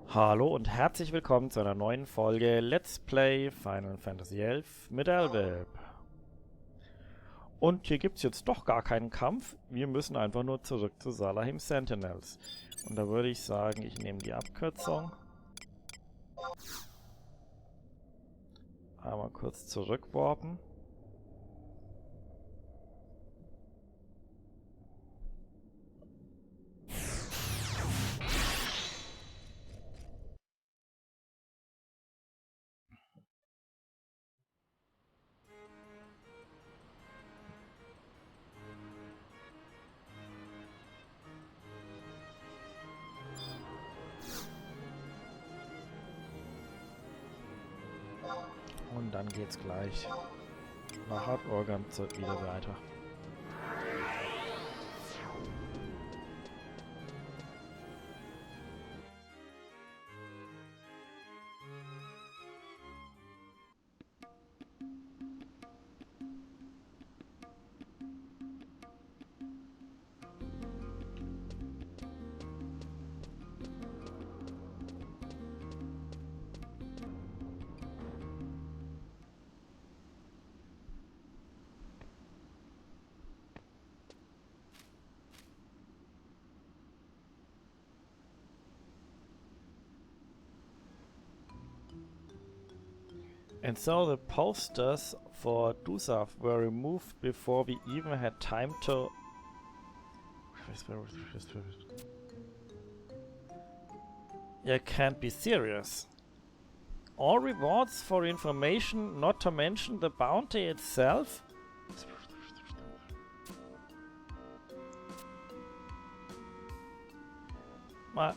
Hallo und herzlich willkommen zu einer neuen Folge Let's Play Final Fantasy XI mit Alwyb. Und hier gibt es jetzt doch gar keinen Kampf, wir müssen einfach nur zurück zu Salahim Sentinels. Und da würde ich sagen, ich nehme die Abkürzung. Einmal kurz zurückwarpen. Und dann geht's gleich nach Urhgan wieder weiter. And so the posters for Dusaf were removed before we even had time to... You can't be serious. All rewards for information, not to mention the bounty itself? My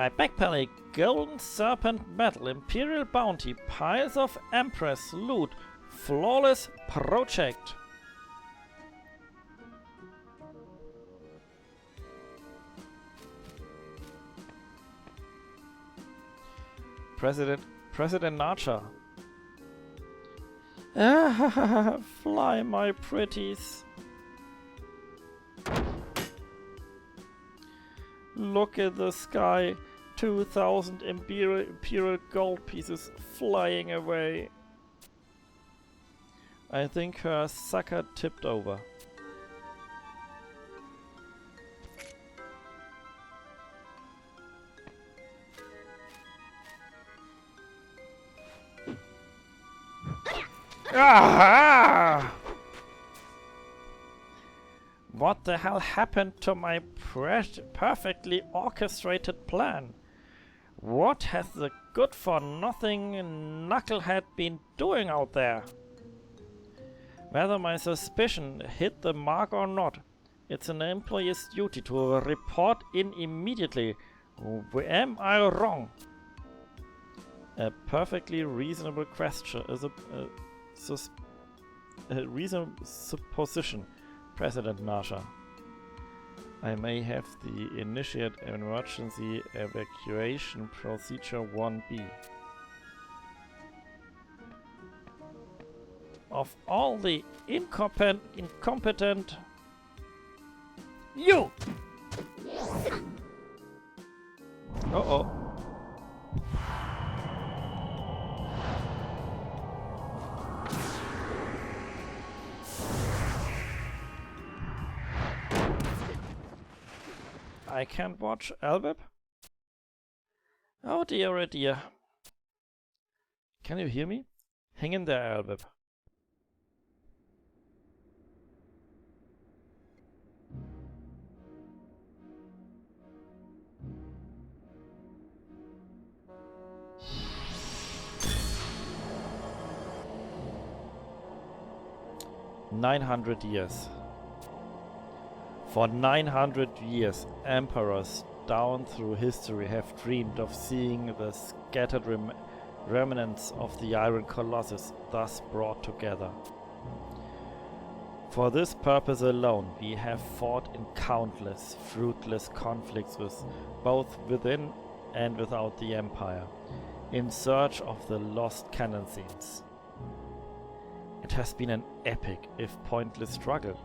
backpack, golden serpent metal, imperial bounty, piles of empress loot, flawless project. President Naja. Fly, my pretties. Look at the sky. 2,000 imperial gold pieces flying away. I think her sucker tipped over. Ah! What the hell happened to my perfectly orchestrated plan? What has the good-for-nothing knucklehead been doing out there? Whether my suspicion hit the mark or not, it's an employee's duty to report in immediately. Am I wrong? A perfectly reasonable question is a reasonable supposition, President Naja. I may have the initiate emergency evacuation procedure 1B. Of all the incompetent... You! Uh-oh. I can't watch Alwyb? Oh dear, oh dear. Can you hear me? Hang in there, Alwyb. ...900 years. For 900 years, emperors down through history have dreamed of seeing the scattered remnants of the Iron Colossus thus brought together. For this purpose alone, we have fought in countless, fruitless conflicts with both within and without the Empire, in search of the lost canon themes. It has been an epic, if pointless, struggle.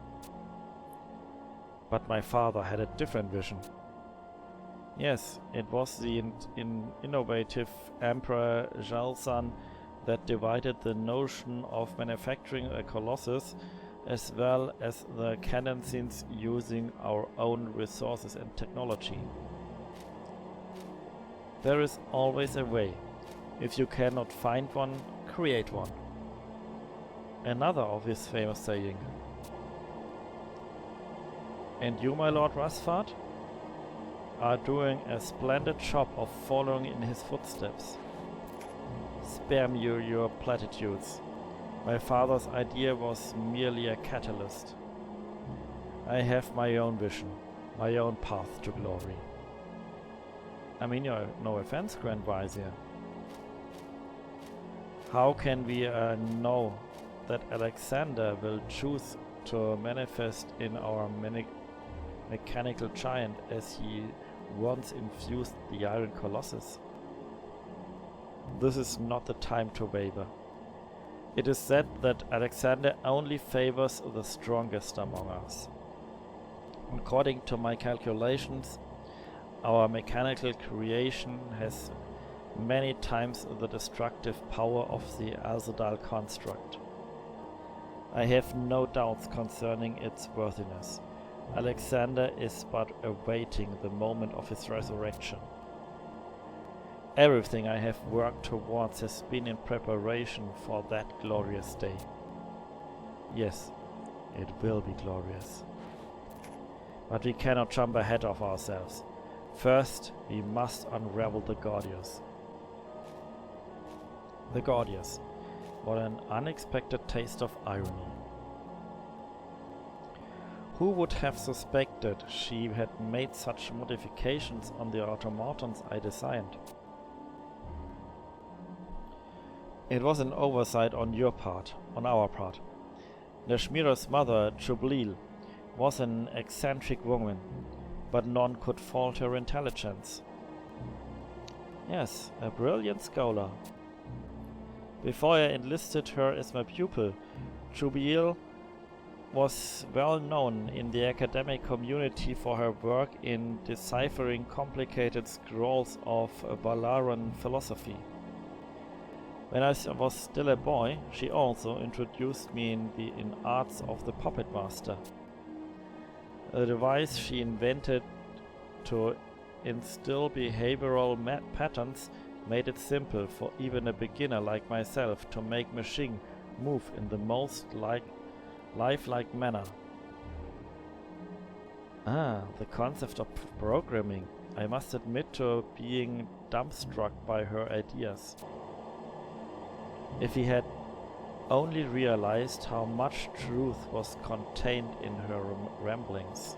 But my father had a different vision. Yes, it was the innovative Emperor Jalsan that divided the notion of manufacturing a colossus as well as the canoncians using our own resources and technology. There is always a way. If you cannot find one, create one. Another of his famous saying. And you, my lord Rasfat, are doing a splendid job of following in his footsteps. Spare me your platitudes. My father's idea was merely a catalyst. I have my own vision, my own path to glory. I mean, no offense, Grand Vizier. How can we know that Alexander will choose to manifest in our mechanical giant as he once infused the Iron Colossus? This is not the time to waver. It is said that Alexander only favors the strongest among us. According to my calculations, our mechanical creation has many times the destructive power of the Alzadal construct. I have no doubts concerning its worthiness. Alexander is but awaiting the moment of his resurrection. Everything I have worked towards has been in preparation for that glorious day. Yes, it will be glorious. But we cannot jump ahead of ourselves. First, we must unravel the Gordius. The Gordius. What an unexpected taste of irony. Who would have suspected she had made such modifications on the automatons I designed? It was an oversight on your part, on our part. Nashmira's mother, Jublil, was an eccentric woman, but none could fault her intelligence. Yes, a brilliant scholar. Before I enlisted her as my pupil, Jublil was well known in the academic community for her work in deciphering complicated scrolls of Valaran philosophy. When I was still a boy, she also introduced me in arts of the puppet master, a device she invented to instill behavioral patterns made it simple for even a beginner like myself to make machine move in the most lifelike manner. The concept of programming. I must admit to being dumbstruck by her ideas. If he had only realized how much truth was contained in her ramblings.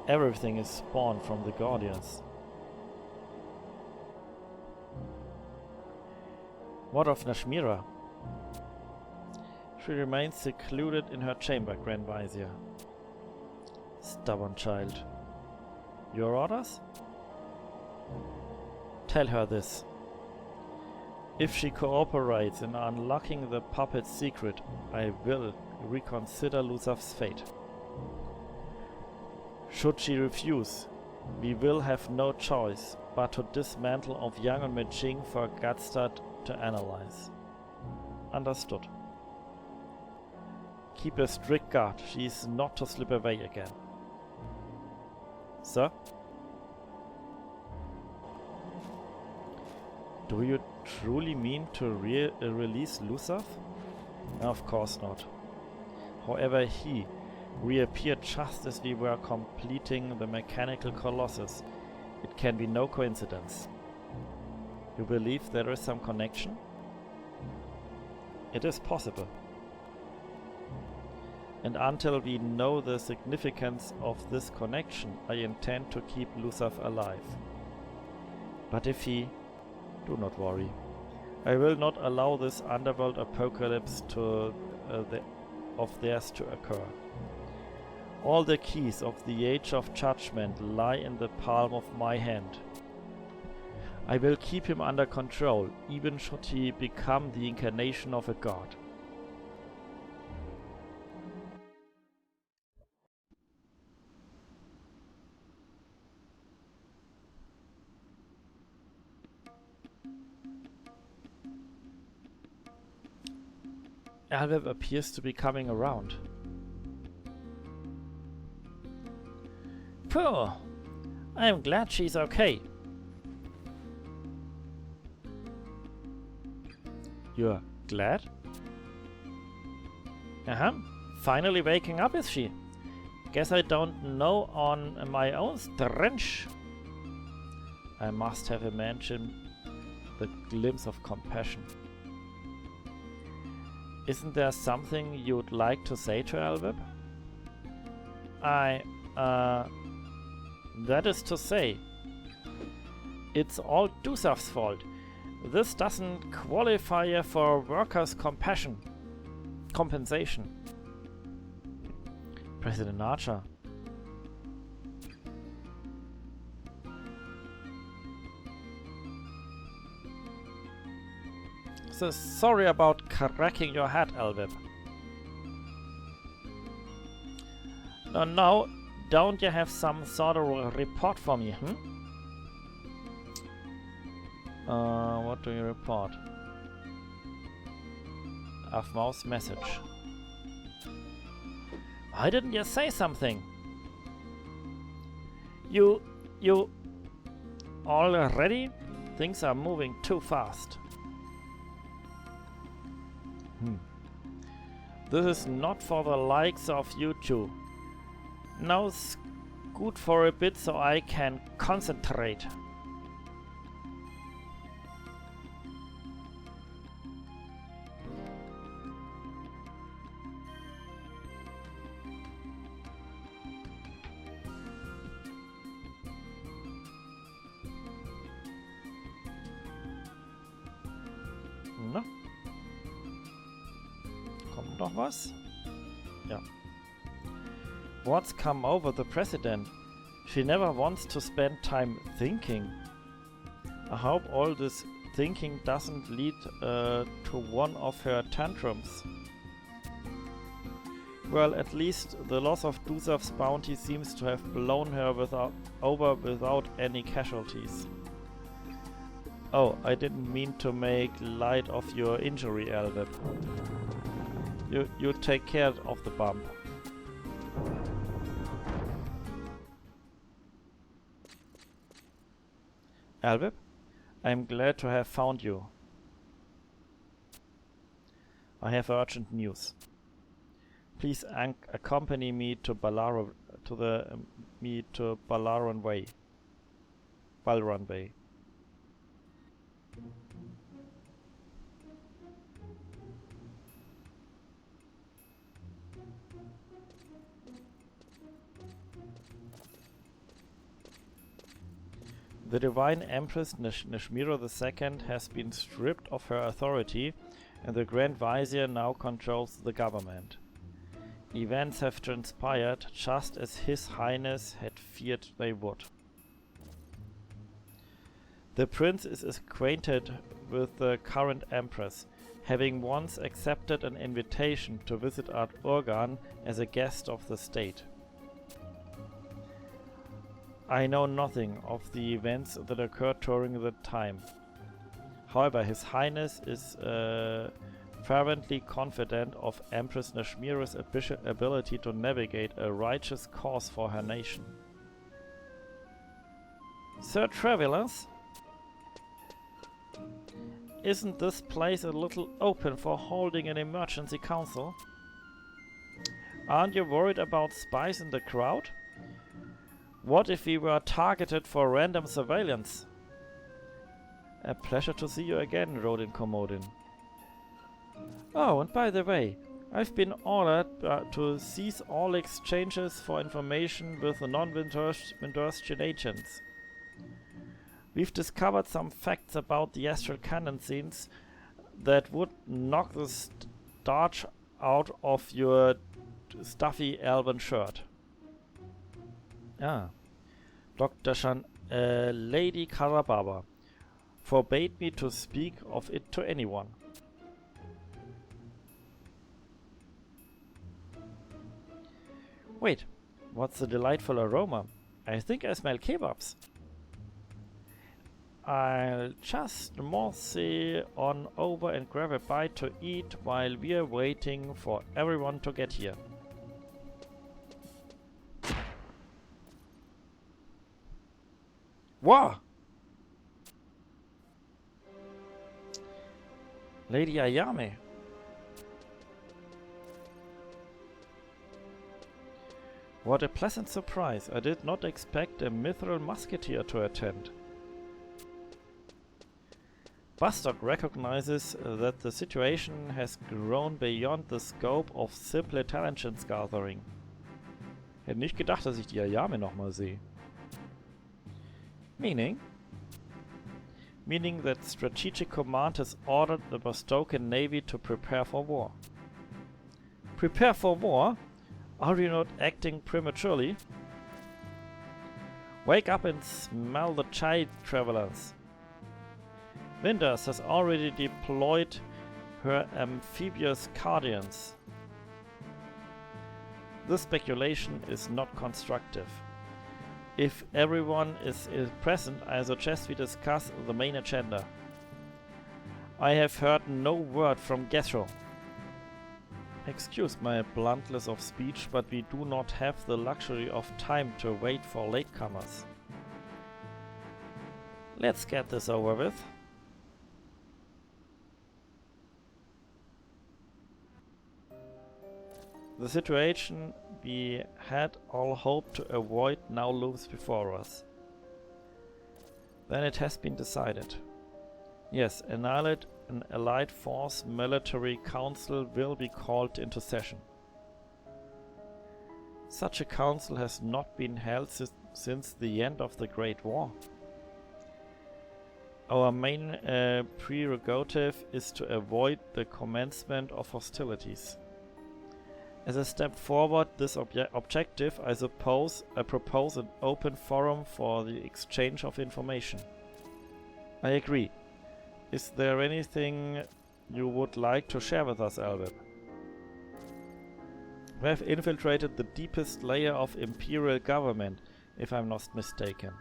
Everything is spawned from the Gordians. What of Nashmira? She remains secluded in her chamber, Grand Vizier. Stubborn child. Your orders? Tell her this. If she cooperates in unlocking the puppet's secret, I will reconsider Lusaf's fate. Should she refuse, we will have no choice but to dismantle of Yang and Meching for Gadstad to analyze. Understood. Keep a strict guard, she is not to slip away again. Sir? Do you truly mean to release Lusaf? Of course not. However, he reappeared just as we were completing the mechanical colossus. It can be no coincidence. You believe there is some connection? It is possible. And until we know the significance of this connection, I intend to keep Lusaf alive. But if he... Do not worry. I will not allow this underworld apocalypse of theirs to occur. All the keys of the Age of Judgment lie in the palm of my hand. I will keep him under control, even should he become the incarnation of a god. Alwyb appears to be coming around. Phew! I'm glad she's okay. You're glad? Uh-huh. Finally waking up, is she? Guess I don't know on my own strength. I must have imagined the glimpse of compassion. Isn't there something you'd like to say to Alwyb? That is to say, it's all Dusav's fault. This doesn't qualify for workers' compensation. President Naja. So sorry about cracking your head, Alwyb. Now, don't you have some sort of a report for me, what do you report? Afmau's message. Why didn't you say something? You already? Things are moving too fast. This is not for the likes of you two. Now scoot for a bit so I can concentrate. Na? Kommt noch was? Ja. What's come over the president? She never wants to spend time thinking. I hope all this thinking doesn't lead to one of her tantrums. Well, at least the loss of Dusav's bounty seems to have blown her over without any casualties. Oh, I didn't mean to make light of your injury, Alwyb. You take care of the bump. Alwyb, I'm glad to have found you. I have urgent news. Please accompany me to Balron Way. Balron Bay. The Divine Empress Neshmira II has been stripped of her authority, and the Grand Vizier now controls the government. Events have transpired just as His Highness had feared they would. The Prince is acquainted with the current Empress, having once accepted an invitation to visit Urhgan as a guest of the state. I know nothing of the events that occurred during that time. However, His Highness is fervently confident of Empress Neshmira's ability to navigate a righteous cause for her nation. Sir Travelers, isn't this place a little open for holding an emergency council? Aren't you worried about spies in the crowd? What if we were targeted for random surveillance? A pleasure to see you again, Rodin Komodin. Oh, and by the way, I've been ordered to cease all exchanges for information with the non-Windurstian agents. We've discovered some facts about the astral cannon scenes that would knock the starch out of your stuffy elven shirt. Ah. Dr. Shan, Lady Karababa forbade me to speak of it to anyone. Wait, what's the delightful aroma? I think I smell kebabs. I'll just mosey on over and grab a bite to eat while we're waiting for everyone to get here. Wow! Lady Ayame. What a pleasant surprise. I did not expect a mithril musketeer to attend. Bastok recognizes that the situation has grown beyond the scope of simple intelligence gathering. Hätte nicht gedacht, dass ich die Ayame nochmal sehe. Meaning that Strategic Command has ordered the Bastokan Navy to prepare for war. Prepare for war? Are you not acting prematurely? Wake up and smell the chai, travelers. Winters has already deployed her amphibious guardians. This speculation is not constructive. If everyone is present, I suggest we discuss the main agenda. I have heard no word from Gethro. Excuse my bluntness of speech, but we do not have the luxury of time to wait for latecomers. Let's get this over with. The situation we had all hoped to avoid now looms before us. Then it has been decided. Yes, an allied force military council will be called into session. Such a council has not been held since the end of the Great War. Our main prerogative is to avoid the commencement of hostilities. As a step forward this objective, I propose an open forum for the exchange of information. I agree. Is there anything you would like to share with us, Alwyb? We have infiltrated the deepest layer of imperial government, if I'm not mistaken.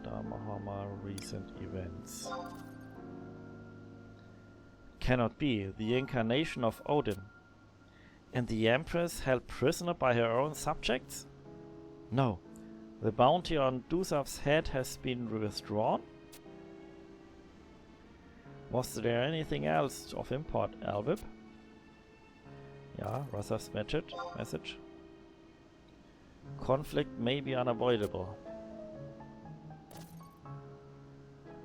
Damahama recent events. Cannot be. The incarnation of Odin. And the Empress held prisoner by her own subjects? No. The bounty on Dusav's head has been withdrawn? Was there anything else of import, Alwyb? Yeah, Rassav's message. Conflict may be unavoidable.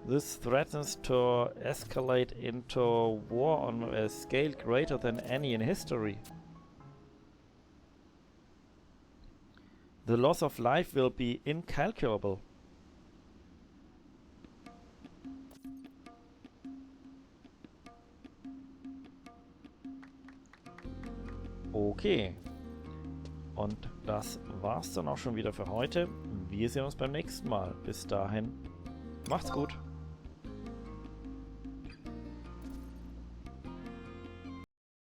This threatens to escalate into war on a scale greater than any in history. The loss of life will be incalculable. Okay. Und das war's dann auch schon wieder für heute. Wir sehen uns beim nächsten Mal. Bis dahin, macht's gut.